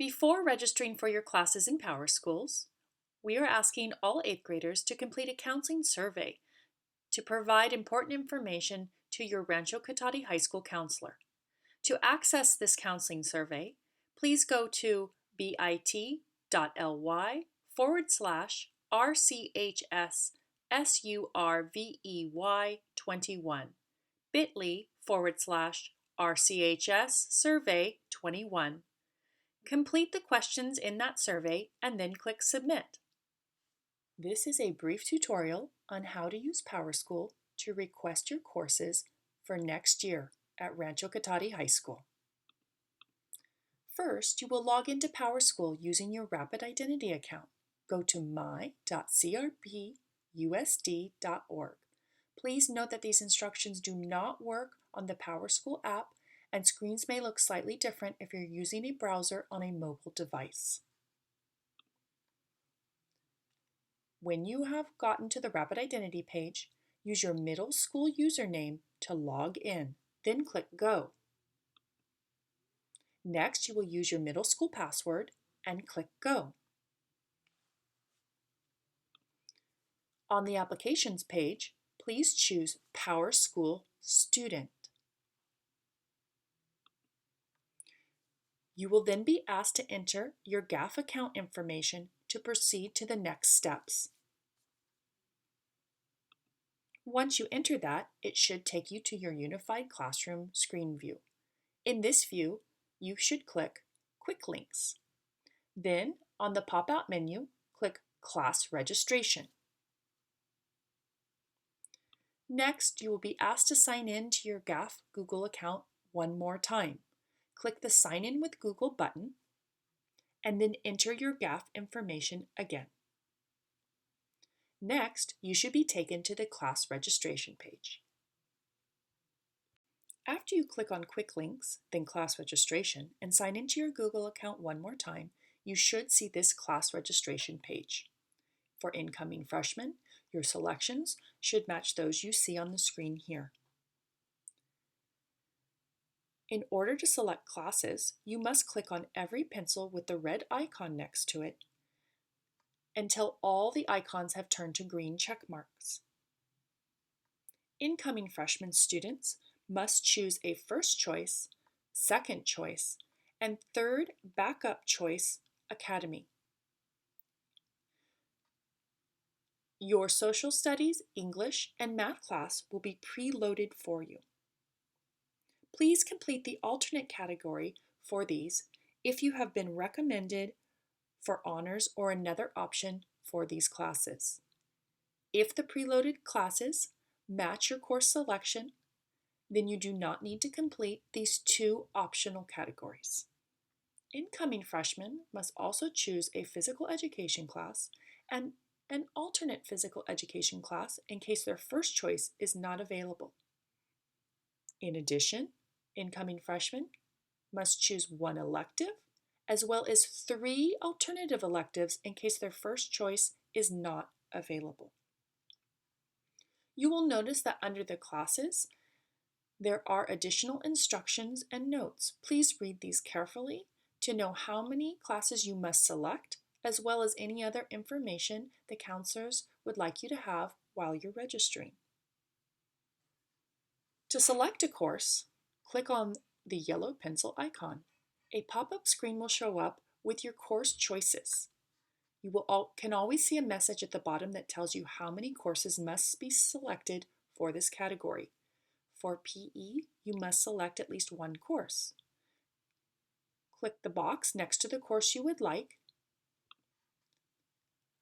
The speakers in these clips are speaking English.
Before registering for your classes in PowerSchools, we are asking all 8th graders to complete a counseling survey to provide important information to your Rancho Cotati High School counselor. To access this counseling survey, please go to bit.ly/RCHSSURVEY21, bit.ly/RCHSSurvey21. Complete the questions in that survey and then click Submit. This is a brief tutorial on how to use PowerSchool to request your courses for next year at Rancho Cotati High School. First, you will log into PowerSchool using your Rapid Identity account. Go to my.crpusd.org. Please note that these instructions do not work on the PowerSchool app, and screens may look slightly different if you're using a browser on a mobile device. When you have gotten to the Rapid Identity page, use your middle school username to log in, then click Go. Next, you will use your middle school password and click Go. On the Applications page, please choose PowerSchool Student. You will then be asked to enter your GAF account information to proceed to the next steps. Once you enter that, it should take you to your Unified Classroom screen view. In this view, you should click Quick Links. Then, on the pop-out menu, click Class Registration. Next, you will be asked to sign in to your GAF Google account one more time. Click the Sign In with Google button, and then enter your GAF information again. Next, you should be taken to the class registration page. After you click on Quick Links, then Class Registration, and sign into your Google account one more time, you should see this class registration page. For incoming freshmen, your selections should match those you see on the screen here. In order to select classes, you must click on every pencil with the red icon next to it until all the icons have turned to green check marks. Incoming freshman students must choose a first choice, second choice, and third backup choice academy. Your social studies, English, and math class will be preloaded for you. Please complete the alternate category for these if you have been recommended for honors or another option for these classes. If the preloaded classes match your course selection, then you do not need to complete these two optional categories. Incoming freshmen must also choose a physical education class and an alternate physical education class in case their first choice is not available. In addition, incoming freshmen must choose one elective as well as 3 alternative electives in case their first choice is not available. You will notice that under the classes, there are additional instructions and notes. Please read these carefully to know how many classes you must select, as well as any other information the counselors would like you to have while you're registering. To select a course, click on the yellow pencil icon. A pop-up screen will show up with your course choices. You can always see a message at the bottom that tells you how many courses must be selected for this category. For PE, you must select at least one course. Click the box next to the course you would like,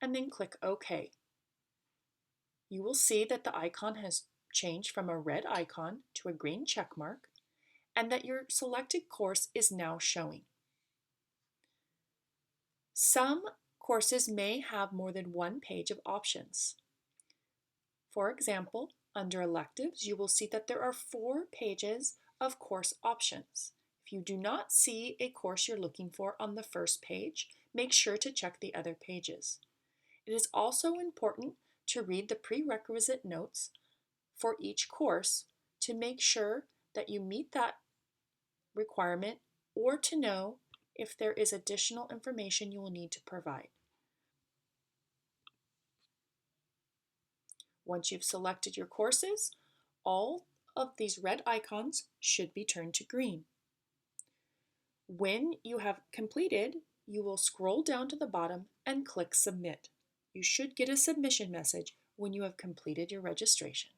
and then click OK. You will see that the icon has changed from a red icon to a green check mark, and that your selected course is now showing. Some courses may have more than one page of options. For example, under electives, you will see that there are 4 pages of course options. If you do not see a course you're looking for on the first page, make sure to check the other pages. It is also important to read the prerequisite notes for each course to make sure that you meet that requirement or to know if there is additional information you will need to provide. Once you've selected your courses, all of these red icons should be turned to green. When you have completed, you will scroll down to the bottom and click Submit. You should get a submission message when you have completed your registration.